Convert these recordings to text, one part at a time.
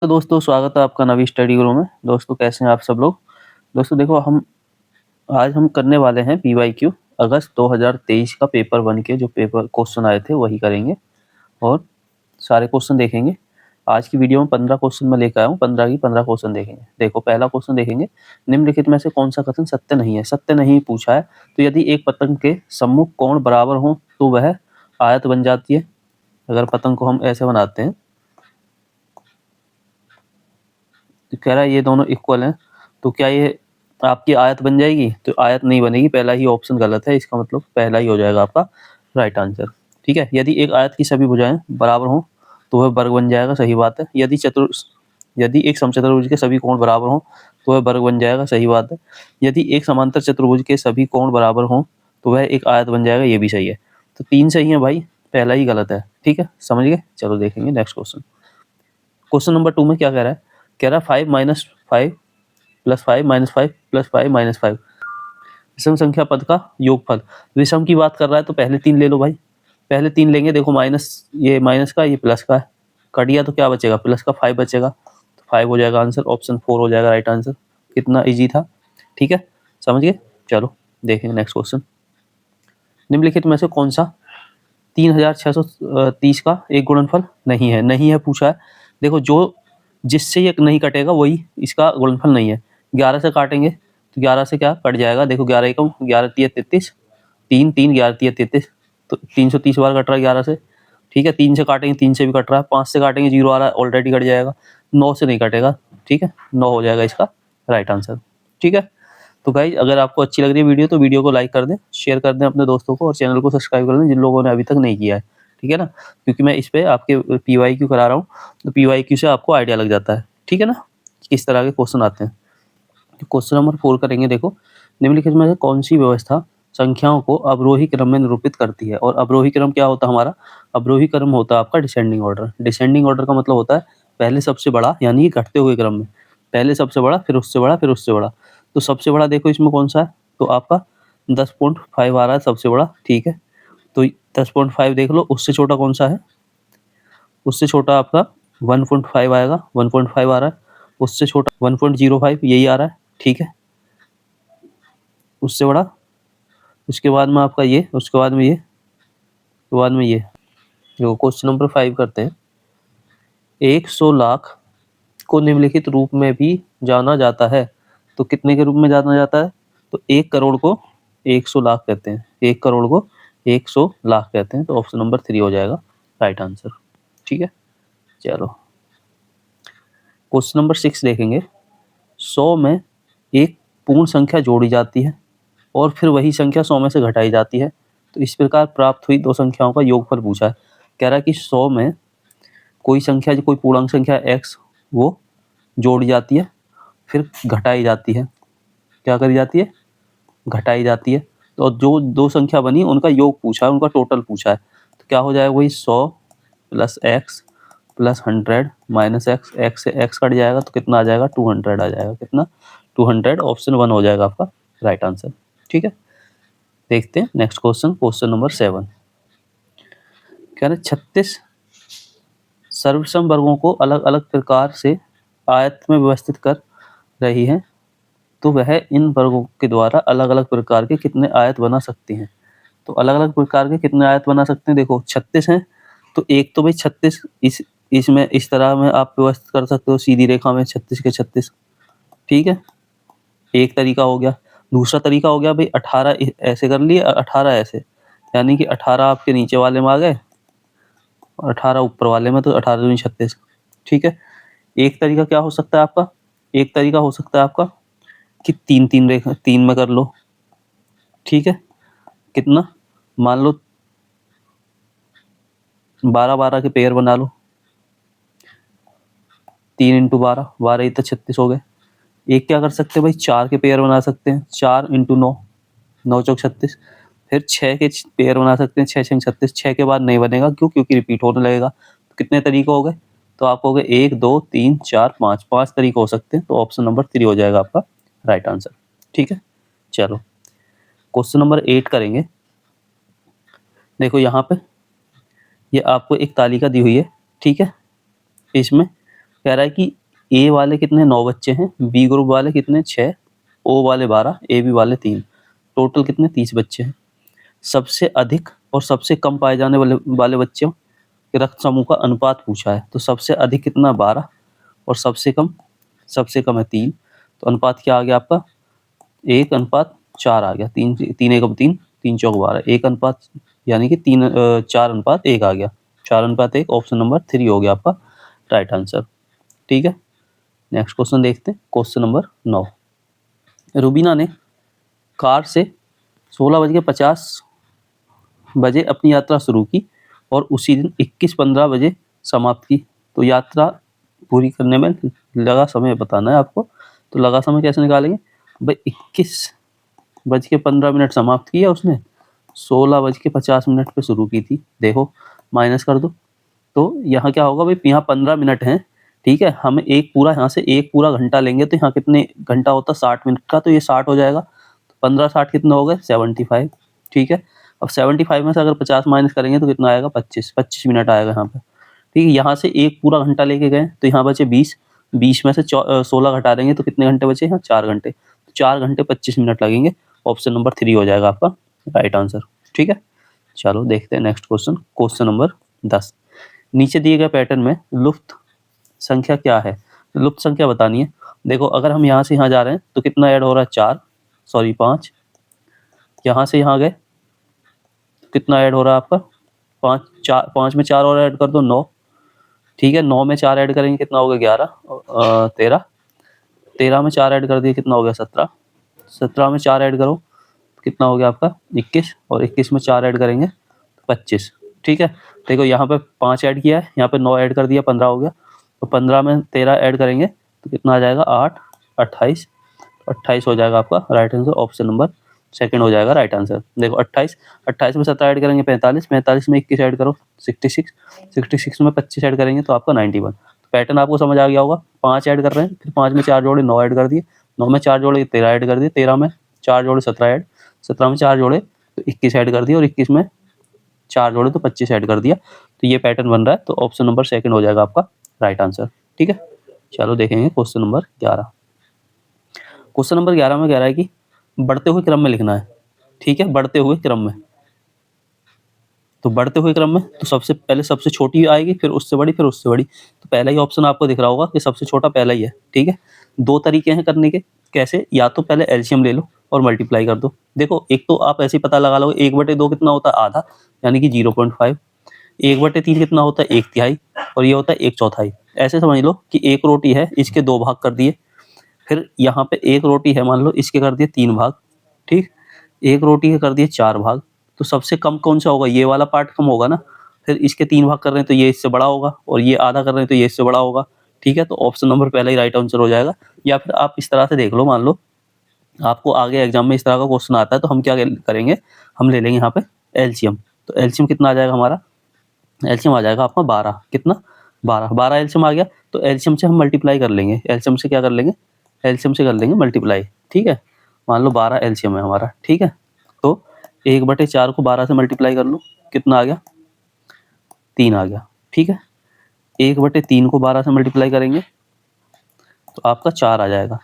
तो दोस्तों स्वागत है आपका नवी स्टडी गुरु में। दोस्तों कैसे हैं आप सब लोग। दोस्तों देखो आज हम करने वाले हैं पीवाईक्यू अगस्त 2023 का पेपर 1 के जो पेपर क्वेश्चन आए थे वही करेंगे और सारे क्वेश्चन देखेंगे। आज की वीडियो में 15 क्वेश्चन मैं लेकर आया हूँ। 15 की 15 क्वेश्चन देखेंगे। देखो पहला क्वेश्चन देखेंगे, निम्नलिखित में से कौन सा कथन सत्य नहीं है। सत्य नहीं पूछा है तो यदि एक पतंग के सम्मुख कोण बराबर हो तो वह आयत बन जाती है। अगर पतंग को हम ऐसे बनाते हैं तो कह रहा है ये दोनों इक्वल हैं, तो क्या ये आपकी आयत बन जाएगी? तो आयत नहीं बनेगी, पहला ही ऑप्शन गलत है। इसका मतलब पहला ही हो जाएगा आपका राइट आंसर। ठीक है, यदि एक आयत की सभी भुजाएं बराबर हों तो वह वर्ग बन जाएगा, सही बात है। यदि एक समचतुर्भुज के सभी कोण बराबर हों तो वह वर्ग बन जाएगा, सही बात है। यदि एक समांतर चतुर्भुज के सभी कोण बराबर हों तो वह एक आयत बन जाएगा, ये भी सही है। तो 3 सही है भाई, पहला ही गलत है। ठीक है, समझ गए। चलो देखेंगे नेक्स्ट क्वेश्चन। क्वेश्चन नंबर 2 में क्या कह रहा है? कह रहा है 5 minus 5 plus 5 minus 5 plus 5 minus 5 विषम संख्या पद का योगफल। विषम की बात कर रहा है तो पहले 3 ले लो भाई। पहले 3 लेंगे। देखो माइनस, ये माइनस का, ये प्लस का है। कट गया तो क्या बचेगा? प्लस का 5 बचेगा, तो 5 हो जाएगा आंसर। ऑप्शन 4 हो जाएगा राइट आंसर। कितना इजी था। ठीक है, समझ गए। चलो देखेंगे नेक्स्ट क्वेश्चन। निम्नलिखित में से कौन सा 3630 का एक गुणनफल नहीं है? नहीं है पूछा है। देखो जो जिससे ये नहीं कटेगा वही इसका गुणनफल नहीं है। 11 से काटेंगे तो 11 से क्या कट जाएगा? देखो 11 एकम 11 तिया 33, 3 3 11 तिया 33, तो 330 बार कट रहा है 11 से। ठीक है, 3 से काटेंगे, 3 से भी कट रहा है, 5 से काटेंगे 0 आ रहा है, ऑलरेडी कट जाएगा। 9 से नहीं कटेगा। ठीक है, 9 हो जाएगा इसका राइट आंसर। ठीक है, तो गाइज अगर आपको अच्छी लग रही है वीडियो तो वीडियो को लाइक कर दें, शेयर कर दें अपने दोस्तों को और चैनल को सब्सक्राइब कर दें जिन लोगों ने अभी तक नहीं किया है। ठीक है ना, क्योंकि मैं इस पे आपके पीवाईक्यू करा रहा हूँ, तो पीवाईक्यू से आपको आइडिया लग जाता है। ठीक है ना, किस तरह के क्वेश्चन आते हैं। तो क्वेश्चन नंबर 4 करेंगे। देखो निम्नलिखित में से कौन सी व्यवस्था संख्याओं को अवरोही क्रम में निरूपित करती है? और अवरोही क्रम क्या होता है हमारा? अवरोही क्रम होता है आपका डिसेंडिंग ऑर्डर। डिसेंडिंग ऑर्डर का मतलब होता है पहले सबसे बड़ा, यानी कि घटते हुए क्रम में। पहले सबसे बड़ा, फिर उससे बड़ा, फिर उससे बड़ा। तो सबसे बड़ा देखो इसमें कौन सा है? तो आपका 10.5 आ रहा है सबसे बड़ा। ठीक है, तो 10.5 देख लो। उससे छोटा कौन सा है? उससे छोटा आपका 1.5 आएगा। 1.5 आ रहा है। उससे छोटा 1.05, यही आ रहा है। ठीक है, उससे बड़ा, उसके बाद में आपका ये, उसके बाद में ये, उसके बाद में ये। देखो क्वेश्चन नंबर 5 करते हैं। 100 लाख को निम्नलिखित रूप में भी जाना जाता है, तो कितने के रूप में जाना जाता है? तो 1 करोड़ को 100 लाख कहते हैं। 1 करोड़ को 100 लाख कहते हैं, तो ऑप्शन नंबर 3 हो जाएगा राइट आंसर। ठीक है, चलो क्वेश्चन नंबर 6 देखेंगे। 100 में एक पूर्ण संख्या जोड़ी जाती है और फिर वही संख्या 100 में से घटाई जाती है, तो इस प्रकार प्राप्त हुई दो संख्याओं का योगफल पूछा है। कह रहा है कि 100 में कोई संख्या, जो कोई पूर्णांक संख्या x, वो जोड़ी जाती है, फिर घटाई जाती है। क्या करी जाती है? घटाई जाती है। तो जो दो संख्या बनी उनका योग पूछा है, उनका टोटल पूछा है। तो क्या हो जाएगा? वही 100 plus x plus 100 minus x. X से एक्स कट जाएगा तो कितना आ जाएगा? 200 आ जाएगा। कितना? 200। ऑप्शन 1 हो जाएगा आपका राइट आंसर। ठीक है, देखते हैं नेक्स्ट क्वेश्चन। क्वेश्चन नंबर 7 कह रहे 36 सर्वसम वर्गों को अलग अलग प्रकार से आयत में व्यवस्थित कर रही है, तो वह इन वर्गों के द्वारा अलग अलग प्रकार के कितने आयत बना सकती हैं? तो अलग अलग प्रकार के कितने आयत बना सकते हैं? देखो 36 हैं, तो एक तो भाई 36 इसमें इस तरह में आप व्यवस्थित कर सकते हो, सीधी रेखा में 36 के 36। ठीक है, एक तरीका हो गया। दूसरा तरीका हो गया भाई 18 ऐसे कर लिए, 18 ऐसे, यानी कि 18 आपके नीचे वाले में आ गए और 18 ऊपर वाले में, तो 18 दूनी 36। ठीक है, एक तरीका क्या हो सकता है आपका? एक तरीका हो सकता है आपका कि 3 रेखा 3 में कर लो। ठीक है, कितना? मान लो 12 के पेयर बना लो। 3 इंटू 12, 12 ही तो 36 हो गए। एक क्या कर सकते हैं भाई? 4 के पेयर बना सकते हैं। 4 इंटू 9, 9 चौक 36। फिर 6 के पेयर बना सकते हैं। 6 छंग 36। 6 के बाद नहीं बनेगा, क्यों? क्योंकि रिपीट होने लगेगा। तो कितने तरीके हो गए? तो आप हो गए 1 2 3 4 5, 5 तरीके हो सकते हैं। तो ऑप्शन नंबर 3 हो जाएगा आपका राइट आंसर। ठीक है, चलो क्वेश्चन नंबर 8 करेंगे। देखो यहाँ पे ये आपको एक तालिका दी हुई है। ठीक है, इसमें कह रहा है कि ए वाले कितने 9 बच्चे हैं, बी ग्रुप वाले कितने 6, ओ वाले 12, ए बी वाले 3, टोटल कितने 30 बच्चे हैं। सबसे अधिक और सबसे कम पाए जाने वाले बच्चों के रक्त समूह का अनुपात पूछा है। तो सबसे अधिक कितना 12 और सबसे कम है 3। तो अनुपात क्या आ गया आपका 1:4 आ गया। 3 3 1 3, 3 चौक 12, 1 यानी कि 4:1 आ गया। 4:1 ऑप्शन नंबर 3 हो गया आपका राइट आंसर। ठीक है, नेक्स्ट क्वेश्चन देखते हैं। क्वेश्चन नंबर 9, रुबीना ने कार से 16:50 बजे अपनी यात्रा शुरू की और उसी दिन 21:15 बजे समाप्त की। तो यात्रा पूरी करने में लगा समय बताना है आपको। तो लगा समय कैसे निकालेंगे भाई, 21:15 समाप्त किया उसने, 16:50 पे शुरू की थी। देखो माइनस कर दो, तो यहाँ क्या होगा भाई, यहाँ 15 मिनट हैं, ठीक है। हम एक पूरा यहाँ से एक पूरा घंटा लेंगे तो यहाँ कितने घंटा होता 60 मिनट का, तो ये 60 हो जाएगा। 15 60 कितना हो गए 75, ठीक है। अब 75 में से अगर 50 माइनस करेंगे तो कितना आएगा 25 मिनट आएगा यहाँ पे, ठीक है। यहाँ से एक पूरा घंटा लेके गए तो यहाँ बचे 20 में से 16 घटा देंगे तो कितने घंटे बचे यहाँ 4 घंटे, 4 घंटे 25 मिनट लगेंगे। ऑप्शन नंबर 3 हो जाएगा आपका राइट आंसर, ठीक है। चलो देखते हैं नेक्स्ट क्वेश्चन। क्वेश्चन नंबर 10, नीचे दिए गए पैटर्न में लुप्त संख्या क्या है। लुप्त संख्या बतानी है। देखो अगर हम यहाँ से यहाँ जा रहे हैं तो कितना ऐड हो रहा है 5, यहाँ से यहाँ गए कितना ऐड हो रहा है आपका 5 में 4 और ऐड कर दो 9, ठीक है। 9 में 4 ऐड करेंगे कितना हो गया 11, 13 में 4 ऐड कर दिए कितना हो गया 17 में 4 ऐड करो कितना हो गया आपका 21, और 21 में 4 ऐड करेंगे 25, ठीक है। देखो यहाँ पे 5 ऐड किया है, यहाँ पे 9 ऐड कर दिया 15 हो गया। तो 15 में 13 ऐड करेंगे तो कितना आ जाएगा 8, 28 हो जाएगा आपका राइट आंसर। ऑप्शन नंबर 2 हो जाएगा राइट आंसर। देखो 28 में 17 ऐड करेंगे 45 में 21 ऐड करो 66 में 25 ऐड करेंगे तो आपका 91। पैटर्न आपको समझ आ गया होगा। 5 ऐड कर रहे हैं, फिर 5 में 4 जोड़े 9 ऐड कर दिए, 9 में 4 जोड़े 13 ऐड कर दिए, 13 में 4 जोड़े 17 ऐड, 17 में 4 जोड़े तो 21 ऐड कर दिया, और 21 में 4 जोड़े तो 25 ऐड कर दिया। तो ये पैटर्न बन रहा है। तो ऑप्शन नंबर 2 हो जाएगा आपका राइट आंसर, ठीक है। चलो देखेंगे क्वेश्चन नंबर 11। क्वेश्चन नंबर 11 में कह रहा है कि बढ़ते हुए क्रम में लिखना है, ठीक है। बढ़ते हुए क्रम में, तो बढ़ते हुए क्रम में तो सबसे पहले सबसे छोटी आएगी, फिर उससे बड़ी, फिर उससे बड़ी। तो पहला ही ऑप्शन आपको दिख रहा होगा कि सबसे छोटा पहला ही है, ठीक है। 2 तरीके हैं करने के, कैसे, या तो पहले एलसीएम ले लो और मल्टीप्लाई कर दो। देखो एक तो आप ऐसे ही पता लगा लो 1/2 कितना होता है आधा, यानी कि 0.5। 1/3 कितना होता है 1/3, और ये होता है 1/4। ऐसे समझ लो कि एक रोटी है, इसके 2 भाग कर दिए, फिर यहाँ पे एक रोटी है मान लो, इसके कर दिए 3 भाग, ठीक। एक रोटी के कर दिए 4 भाग। तो सबसे कम कौन सा होगा, ये वाला पार्ट कम होगा ना। फिर इसके 3 भाग कर रहे हैं तो ये इससे बड़ा होगा, और ये आधा कर रहे हैं तो ये इससे बड़ा होगा, ठीक है। तो ऑप्शन नंबर पहला ही राइट आंसर हो जाएगा। या फिर आप इस तरह से देख लो, मान लो आपको आगे एग्जाम में इस तरह का क्वेश्चन आता है तो हम क्या करेंगे, हम ले लेंगे यहाँ पे एलसीएम। तो एलसीएम कितना आ जाएगा हमारा, एलसीएम आ जाएगा आपका 12, कितना 12 एलसीएम आ गया। तो एलसीएम से हम मल्टीप्लाई कर लेंगे, एलसीएम से क्या कर लेंगे, एलसीएम से कर लेंगे मल्टीप्लाई, ठीक है। मान लो 12 एलसीएम है हमारा, ठीक है। तो 1/4 को 12 से मल्टीप्लाई कर लो, कितना आ गया 3 आ गया, ठीक है। 1/3 को 12 से मल्टीप्लाई करेंगे तो आपका 4 आ जाएगा।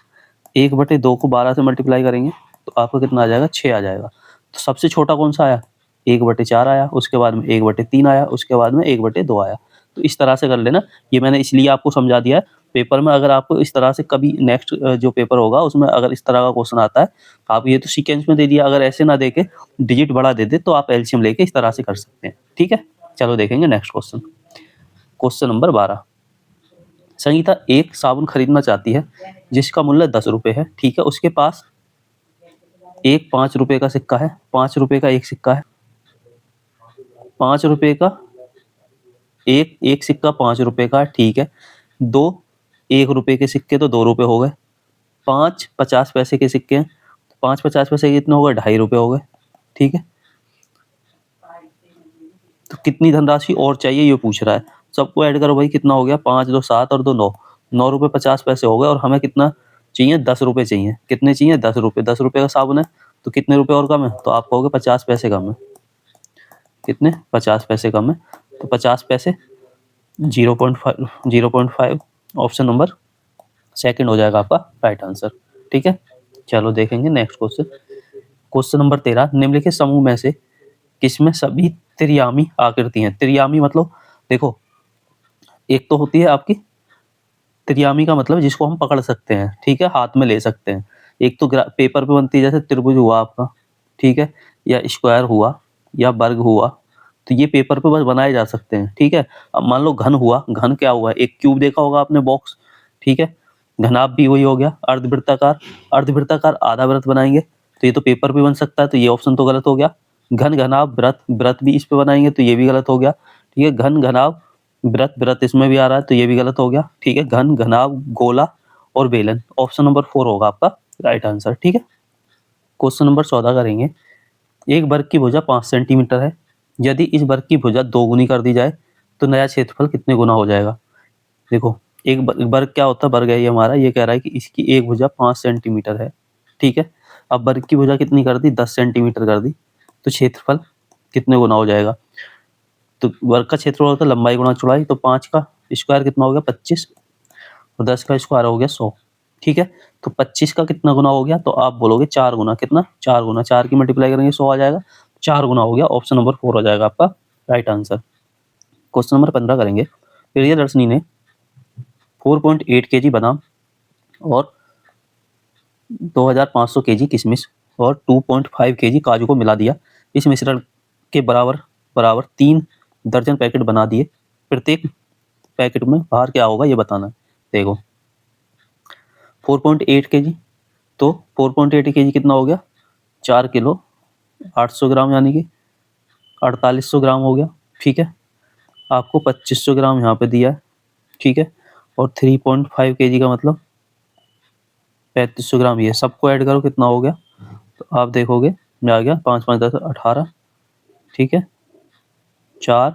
1/2 को 12 से मल्टीप्लाई करेंगे तो आपका कितना आ जाएगा 6 आ जाएगा। तो सबसे छोटा कौन सा आया 1/4 आया, उसके बाद में 1/3 आया, उसके बाद में 1/2 आया। तो इस तरह से कर लेना। ये मैंने इसलिए आपको समझा दिया है। पेपर में अगर आपको इस तरह से कभी नेक्स्ट जो पेपर होगा उसमें अगर इस तरह का क्वेश्चन आता है, आप ये तो सीक्वेंस में दे दिया, अगर ऐसे ना देके डिजिट बड़ा दे दे तो आप एलसीएम लेके इस तरह से कर सकते हैं, ठीक है। चलो देखेंगे next question. Question number 12, Sangeeta एक साबुन खरीदना चाहती है जिसका मूल्य 10 रुपये है, ठीक है। उसके पास एक 5 रुपये का सिक्का है, 5 रुपये का एक सिक्का है, 5 रुपये का एक सिक्का 5 रुपये का, ठीक है। 2 1 रुपये के सिक्के तो 2 रुपये हो गए, 5 50 पैसे के सिक्के हैं, 5 50 पैसे कितने हो गए 2.5 रुपये हो गए, ठीक है। तो कितनी धनराशि और चाहिए ये पूछ रहा है। सबको ऐड करो भाई, कितना हो गया 5 2 7 और 2 9, 9 रुपये 50 पैसे हो गए, और हमें कितना चाहिए 10 रुपये चाहिए। कितने चाहिए 10 रुपये, 10 रुपये का साबुन है तो कितने रुपये और कम है, तो आप कहोगे 50 पैसे कम है। कितने 50 पैसे कम है, तो 50 पैसे 0.5 ऑप्शन नंबर सेकंड हो जाएगा आपका राइट आंसर। ठीक है, चलो देखेंगे नेक्स्ट क्वेश्चन। क्वेश्चन नंबर 13, निम्नलिखित समूह में से किसमें सभी त्रियामी आकृति हैं? त्रियामी मतलब देखो, एक तो होती है आपकी त्रियामी का मतलब जिसको हम पकड़ सकते हैं, ठीक है, हाथ में ले सकते हैं। एक तो पेपर पे बनती है, जैसे त्रिभुज हुआ आपका, ठीक है, या स्क्वायर हुआ, या वर्ग हुआ, तो ये पेपर पे बस बनाए जा सकते हैं। ठीक है, अब मान लो घन हुआ, घन क्या हुआ, एक क्यूब देखा होगा आपने, बॉक्स, ठीक है, घनाभ भी वही हो गया। अर्धवृत्ताकार, अर्धवृत्ताकार आधा वृत्त बनाएंगे तो ये तो पेपर पे बन सकता है, तो ये ऑप्शन तो गलत हो गया। घन घनाभ वृत्त, वृत्त भी इस पे बनाएंगे तो ये भी गलत हो गया। ठीक है, घन घनाभ वृत्त, वृत्त इसमें भी आ रहा है तो ये भी गलत हो गया। ठीक है, घन घनाभ गोला और बेलन, ऑप्शन नंबर 4 होगा आपका राइट आंसर। ठीक है, क्वेश्चन नंबर 14 करेंगे। एक वर्ग की भुजा 5 सेंटीमीटर है, यदि इस वर्ग की भुजा 2 गुनी कर दी जाए तो नया क्षेत्रफल कितने गुना हो जाएगा? देखो, एक वर्ग क्या होता है, वर्ग है ये हमारा, ये कह रहा है कि इसकी एक भुजा 5 सेंटीमीटर है। ठीक है, अब वर्ग की भुजा कितनी कर दी, 10 सेंटीमीटर कर दी, तो क्षेत्रफल कितने गुना हो जाएगा? तो वर्ग का क्षेत्रफल होता है लंबाई गुणा चौड़ाई, तो 5 का स्क्वायर कितना हो गया, 25, और 10 का स्क्वायर हो गया 100। ठीक है, तो 25 का कितना गुना हो गया, तो आप बोलोगे 4 गुना, कितना, 4 गुना, 4 की मल्टीप्लाई करेंगे 100 आ जाएगा, 4 गुना हो गया, ऑप्शन नंबर 4 हो जाएगा आपका राइट आंसर। क्वेश्चन नंबर 15 करेंगे। प्रियदर्शनी ने 4.8 केजी बादाम और 2500 केजी किशमिश और 2.5 केजी काजू को मिला दिया, इस मिश्रण के बराबर बराबर 3 दर्जन पैकेट बना दिए, प्रत्येक पैकेट में भार क्या होगा ये बताना है। देखो, 4.8 केजी, तो 4.8 केजी कितना हो गया, 4 किलो 800 ग्राम, यानी कि 4800 ग्राम हो गया। ठीक है, आपको 2500 ग्राम यहाँ पे दिया है। ठीक है, और 3.5 केजी का मतलब 3500 ग्राम, ये सबको ऐड करो कितना हो गया, तो आप देखोगे में आ गया 5 5 10 18। ठीक है, 4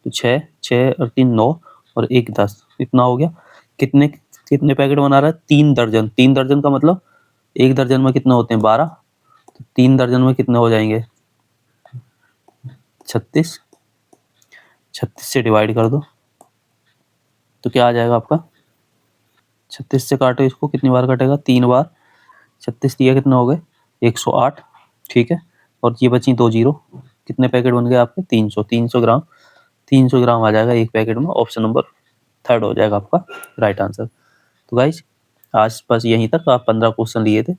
तो 6 6 और 3 9 और 1 10, इतना हो गया। कितने कितने पैकेट बना रहा है, 3 दर्जन। 3 दर्जन का मतलब 1 दर्जन में कितने होते हैं, 12, तो 3 दर्जन में कितने हो जाएंगे, 36। 36 से डिवाइड कर दो तो क्या आ जाएगा आपका, 36 से काटो इसको, कितनी बार कटेगा, 3 बार, 36 दिया कितने हो गए, 108। ठीक है, और ये बची 2 जीरो, कितने पैकेट बन गए आपके, 300। 300 ग्राम, 300 ग्राम आ जाएगा एक पैकेट में, ऑप्शन नंबर 3 हो जाएगा आपका राइट आंसर। तो गाइज आज बस यहीं तक आप 15 क्वेश्चन लिए थे।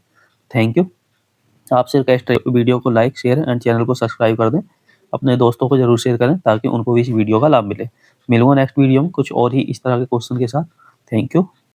Thank you. आपसे रिक्वेस्ट है वीडियो को लाइक शेयर एंड चैनल को सब्सक्राइब कर दें, अपने दोस्तों को जरूर शेयर करें ताकि उनको भी इस वीडियो का लाभ मिले। मिलूंगा नेक्स्ट वीडियो में कुछ और ही इस तरह के क्वेश्चन के साथ। Thank you.